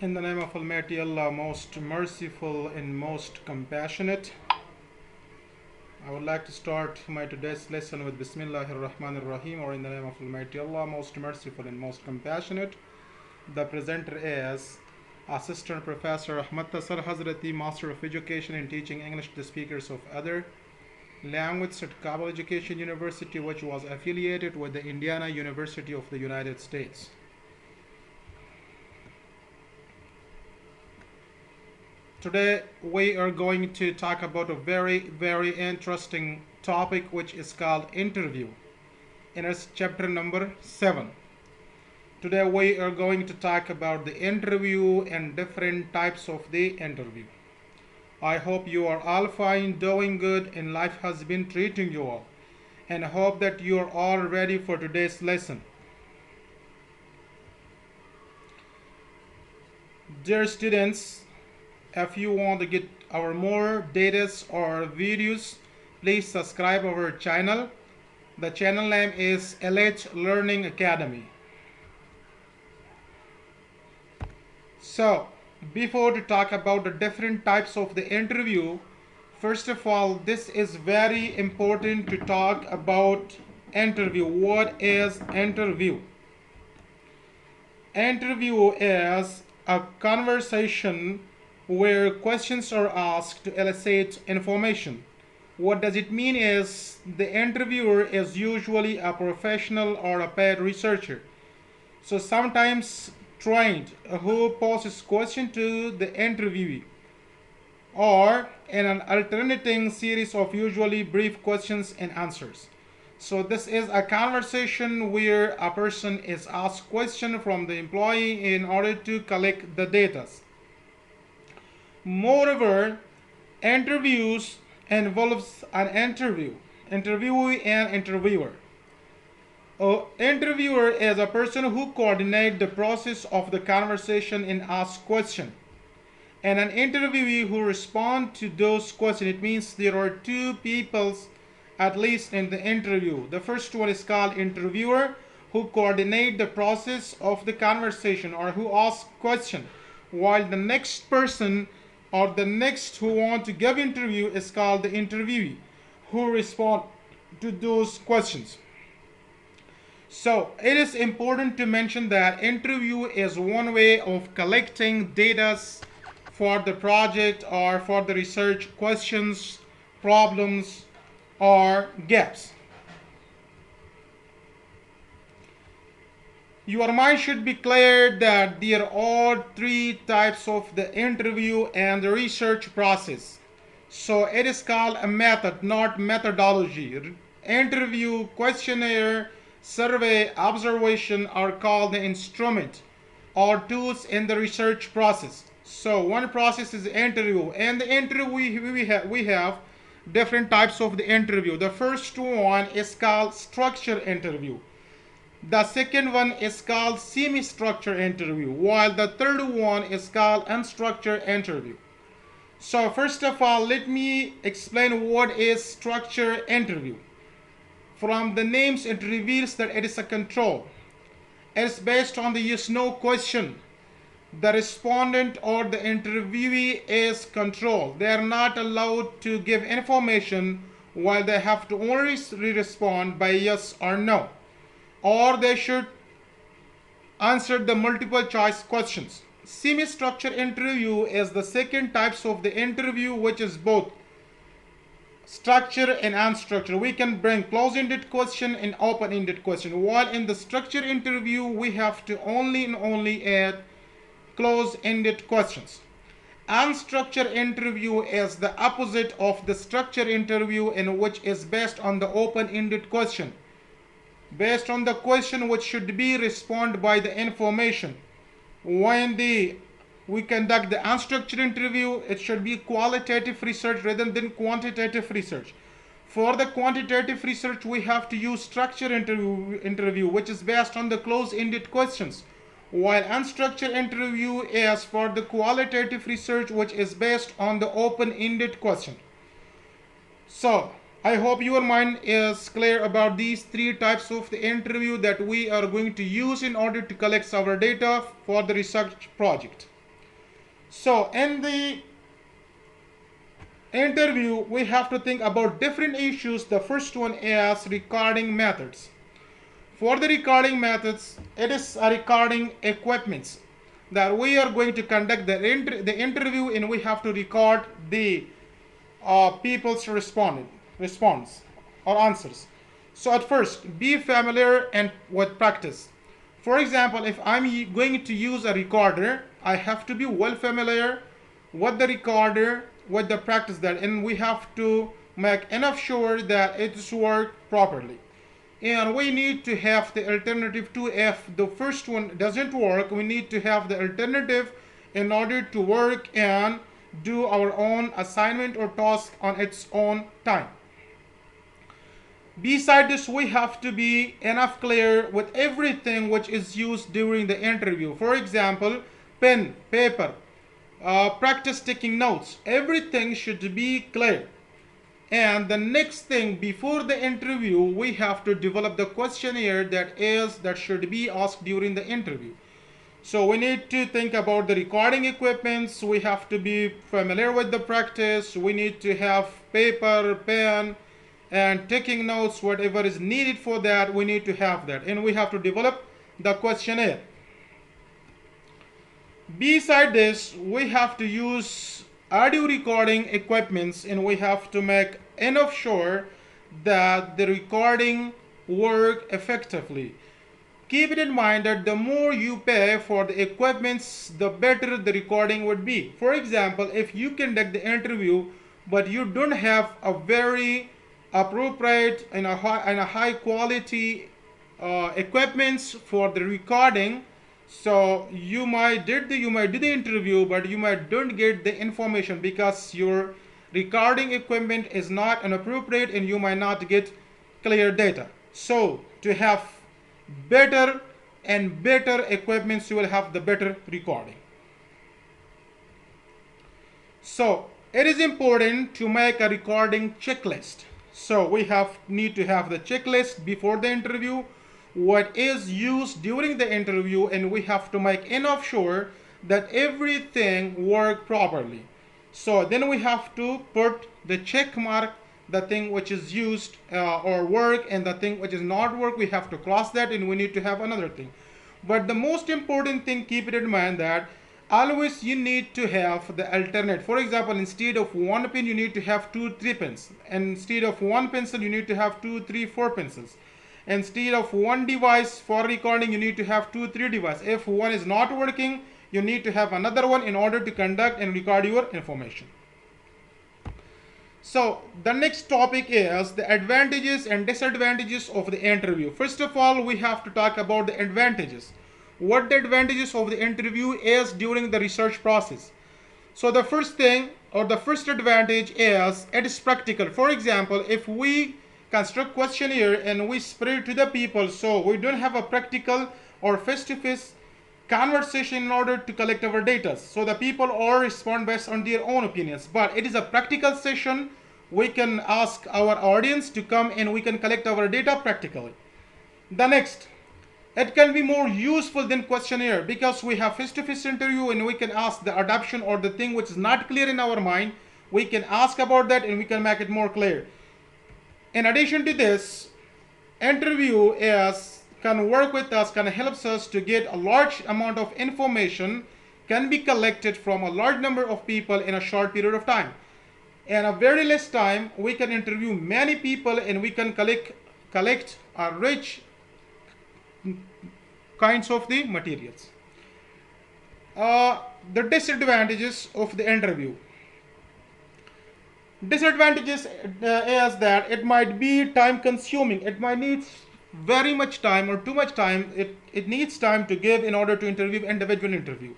In the name of Almighty Allah, most merciful and most compassionate, I would like to start my today's lesson with Bismillahir Rahmanir Rahim, or in the name of Almighty Allah, most merciful and most compassionate. The presenter is Assistant Professor Ahmad Tasal Hazraty, Master of Education in Teaching English to speakers of other languages at Kabul Education University, which was affiliated with the Indiana University of the United States. Today we are going to talk about a very interesting topic, which is called interview, and it's chapter number 7. Today we are going to talk about the interview and different types of the interview. I hope you are all fine, doing good, and life has been treating you all, and I hope that you are all ready for today's lesson. Dear students, if you want to get our more data or videos, please subscribe our channel. The channel name is LH Learning Academy. So before to talk about the different types of the interview, first of all, this is very important to talk about interview. What is interview? Interview is a conversation where questions are asked to elicit information. What does it mean is the interviewer is usually a professional or a paid researcher. So sometimes trained who poses question to the interviewee, or in an alternating series of usually brief questions and answers. So this is a conversation where a person is asked question from the employee in order to collect the data. Moreover, interviews involves an interviewee and interviewer. An interviewer is a person who coordinates the process of the conversation and asks questions, and an interviewee who responds to those questions. It means there are two people at least in the interview. The first one is called interviewer, who coordinates the process of the conversation or who asks questions, while the next person or the next who want to give interview is called the interviewee, who respond to those questions. So it is important to mention that interview is one way of collecting data for the project or for the research questions, problems, or gaps. Your mind should be clear that there are three types of the interview and the research process. So it is called a method, not methodology. Interview, questionnaire, survey, observation are called the instrument or tools in the research process. So one process is interview, and the interview we have different types of the interview. The first one is called structured interview. The second one is called semi-structured interview, while the third one is called unstructured interview. So first of all, let me explain what is structured interview. From the names, it reveals that it is a control. It is based on the yes/no question. The respondent or the interviewee is controlled. They are not allowed to give information, while they have to only respond by yes or no, or they should answer the multiple choice questions. Semi-structured interview is the second types of the interview, which is both structured and unstructured. We can bring closed-ended question and open-ended question, while in the structured interview we have to only add closed-ended questions. Unstructured interview is the opposite of the structured interview, in which is based on the open-ended question, based on the question which should be responded by the information. When we conduct the unstructured interview, it should be qualitative research rather than quantitative research. For the quantitative research, we have to use structured interview, which is based on the closed-ended questions, while unstructured interview is for the qualitative research, which is based on the open-ended question. So I hope your mind is clear about these three types of the interview that we are going to use in order to collect our data for the research project. So in the interview, we have to think about different issues. The first one is recording methods. For the recording methods, it is a recording equipments that we are going to conduct the interview, and we have to record the people's response or answers. So at first, be familiar and with practice. For example, if I'm going to use a recorder, I have to be well familiar with the recorder, with the practice that, and we have to make enough sure that it's work properly. And we need to have the alternative to, if the first one doesn't work, we need to have the alternative in order to work and do our own assignment or task on its own time. Beside this, we have to be enough clear with everything which is used during the interview. For example, pen, paper, practice taking notes. Everything should be clear. And the next thing, before the interview, we have to develop the questionnaire that should be asked during the interview. So we need to think about the recording equipments. We have to be familiar with the practice. We need to have paper, pen, and taking notes. Whatever is needed for that, we need to have that. And we have to develop the questionnaire. Beside this, we have to use audio recording equipments, and we have to make enough sure that the recording work effectively. Keep it in mind that the more you pay for the equipments, the better the recording would be. For example, if you conduct the interview but you don't have a very appropriate and a high quality equipments for the recording, so you might do the interview, but you might don't get the information because your recording equipment is not appropriate, and you might not get clear data. So to have better and better equipments, you will have the better recording. So it is important to make a recording checklist. So we need to have the checklist before the interview, what is used during the interview, and we have to make enough sure that everything works properly. So then we have to put the check mark, the thing which is used or work, and the thing which is not work, we have to cross that, and we need to have another thing. But the most important thing, keep it in mind that always you need to have the alternate. For example, instead of one pen, you need to have 2-3 pens. And instead of one pencil, you need to have 2-3-4 pencils. Instead of one device for recording, you need to have 2-3 devices. If one is not working, you need to have another one in order to conduct and record your information. So the next topic is the advantages and disadvantages of the interview. First of all, we have to talk about the advantages. What the advantages of the interview is during the research process. So the first thing, or the first advantage, is it is practical. For example, if we construct questionnaire and we spread it to the people, so we don't have a practical or face-to-face conversation in order to collect our data. So the people all respond based on their own opinions. But it is a practical session. We can ask our audience to come and we can collect our data practically. The next, it can be more useful than questionnaire because we have face-to-face interview and we can ask the adoption or the thing which is not clear in our mind. We can ask about that and we can make it more clear. In addition to this, interview can work with us, can help us to get a large amount of information, can be collected from a large number of people in a short period of time. In a very less time, we can interview many people and we can collect a rich kinds of the materials. The disadvantages of the interview. Disadvantages is that it might be time consuming. It might need very much time or too much time. It needs time to give in order to interview individual interview.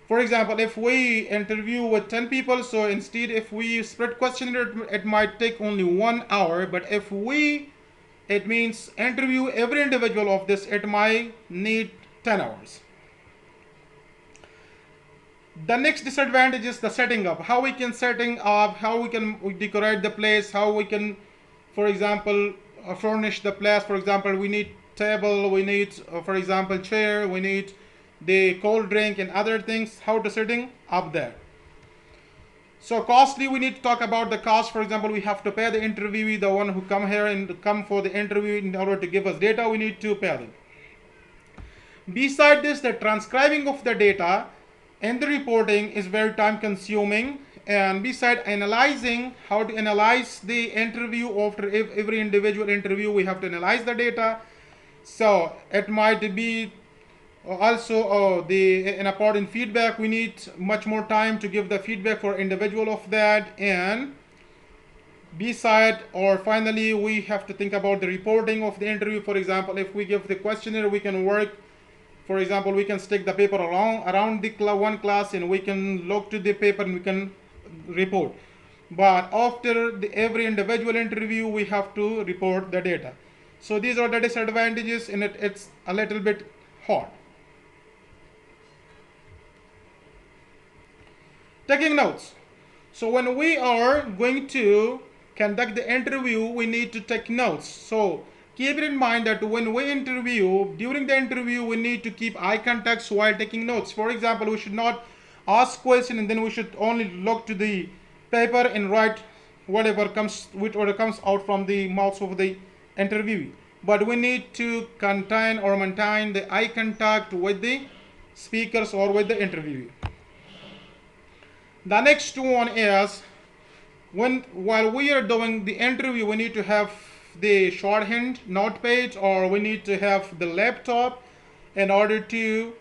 For example, if we interview with 10 people, so instead if we spread questionnaire, it might take only 1 hour. But if it means interview every individual of this, it might need 10 hours. The next disadvantage is the setting up. How we can how we can decorate the place, how we can, for example, furnish the place. For example, we need table, we need, for example, chair, we need the cold drink and other things, how to setting up there. So costly, we need to talk about the cost. For example, we have to pay the interviewee, the one who come here and come for the interview in order to give us data, we need to pay them. Beside this, the transcribing of the data and the reporting is very time consuming. And beside analyzing, how to analyze the interview, after every individual interview we have to analyze the data. So it might be also an important feedback. We need much more time to give the feedback for individual of that. And beside, or finally, we have to think about the reporting of the interview. For example, if we give the questionnaire, we can work, for example, we can stick the paper around the one class, and we can look to the paper and we can report. But after every individual interview, we have to report the data. So these are the disadvantages, and it's a little bit hard. Taking notes. So when we are going to conduct the interview, we need to take notes. So keep it in mind that when we interview, during the interview, we need to keep eye contact while taking notes. For example, we should not ask questions and then we should only look to the paper and write whatever comes out from the mouth of the interviewee. But we need to maintain the eye contact with the speakers or with the interviewee. The next one is, while we are doing the interview, we need to have the shorthand note page, or we need to have the laptop in order to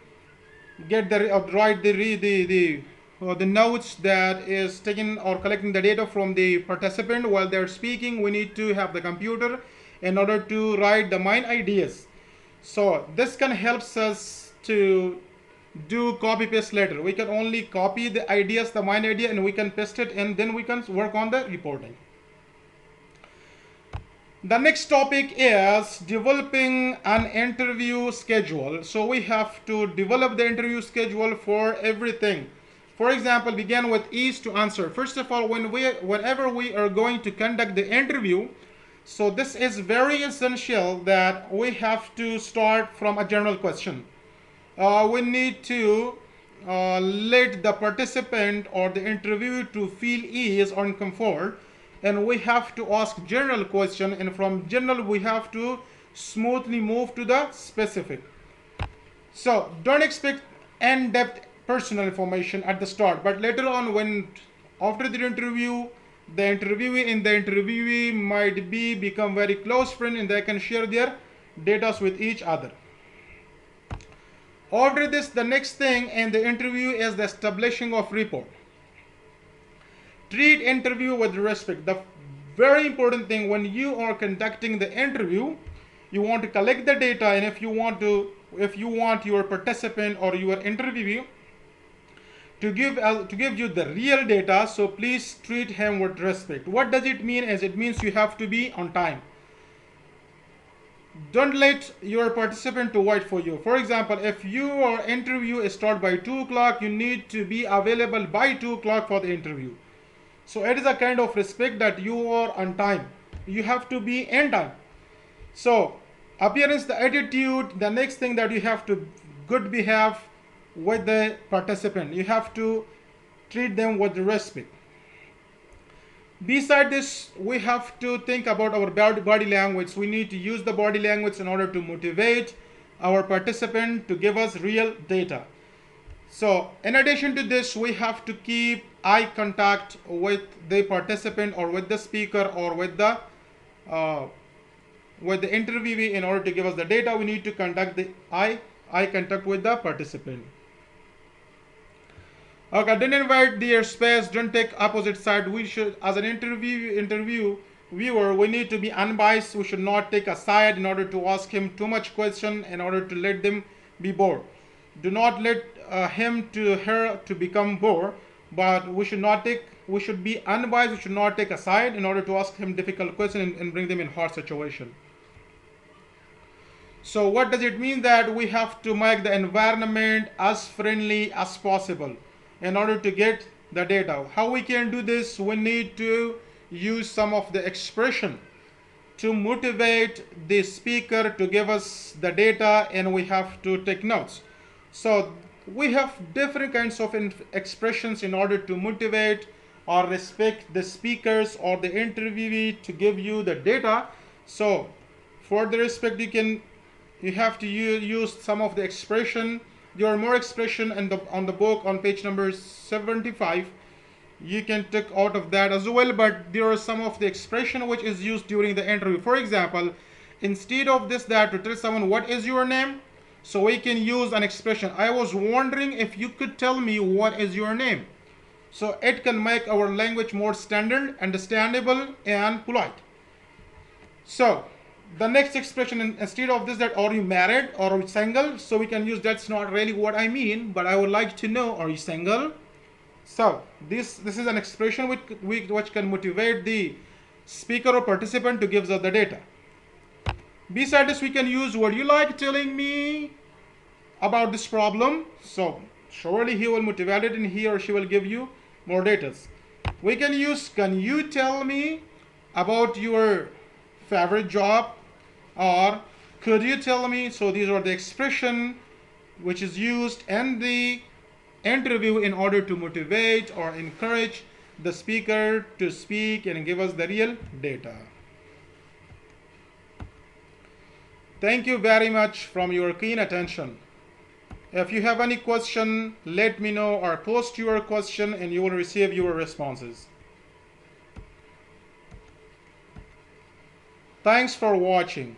get write the notes that is taking or collecting the data from the participant while they're speaking. We need to have the computer in order to write the main ideas. So this can help us to do copy paste later. We can only copy the ideas, the main idea, and we can paste it, and then we can work on the reporting. The next topic is developing an interview schedule. So we have to develop the interview schedule for everything. For example, begin with ease to answer. First of all, whenever we are going to conduct the interview, so this is very essential that we have to start from a general question. We need to let the participant or the interviewer to feel ease or comfort, and we have to ask general question, and from general we have to smoothly move to the specific. So don't expect in-depth personal information at the start, but later on, when after the interview, the interviewee and the interviewee might become very close friends, and they can share their data with each other. After this, the next thing in the interview is the establishing of rapport. Treat interview with respect. The very important thing when you are conducting the interview, you want to collect the data, and if you want your participant or your interviewee to give you the real data, so please treat him with respect. What does it mean? It means you have to be on time. Don't let your participant to wait for you. For example, if your interview is start by 2 o'clock, you need to be available by 2 o'clock for the interview. So it is a kind of respect that you are on time. You have to be in time. So appearance, the attitude, the next thing that you have to good behave with the participant. You have to treat them with respect. Beside this, we have to think about our body language. We need to use the body language in order to motivate our participant to give us real data. So in addition to this, we have to keep eye contact with the participant or with the speaker or with the interviewee. In order to give us the data, we need to conduct the eye contact with the participant. Okay, don't invite their space, don't take opposite side. We should, as an interview viewer, we need to be unbiased. We should not take a side in order to ask him too much question in order to let them be bored. Do not let her to become bored, but we should be unbiased. We should not take a side in order to ask him difficult question and bring them in hard situation. So what does it mean? That we have to make the environment as friendly as possible in order to get the data. How we can do this? We need to use some of the expression to motivate the speaker to give us the data, and we have to take notes. So we have different kinds of expressions in order to motivate or respect the speakers or the interviewee to give you the data. So for the respect, you have to use some of the expression. There are more expression in on the book on page number 75. You can take out of that as well, but there are some of the expression which is used during the interview. For example, instead of this that to tell someone what is your name, so we can use an expression. I was wondering if you could tell me what is your name. So it can make our language more standard, understandable, and polite. So the next expression, instead of this that are you married or are you single, so we can use that's not really what I mean, but I would like to know, are you single? So this is an expression which can motivate the speaker or participant to give us the data. Besides this, we can use would you like telling me about this problem? So surely he will motivate it and he or she will give you more data. We can use can you tell me about your favorite job, or could you tell me? So these are the expression which is used in the interview in order to motivate or encourage the speaker to speak and give us the real data. Thank you very much from your keen attention. If you have any question, let me know or post your question and you will receive your responses. Thanks for watching.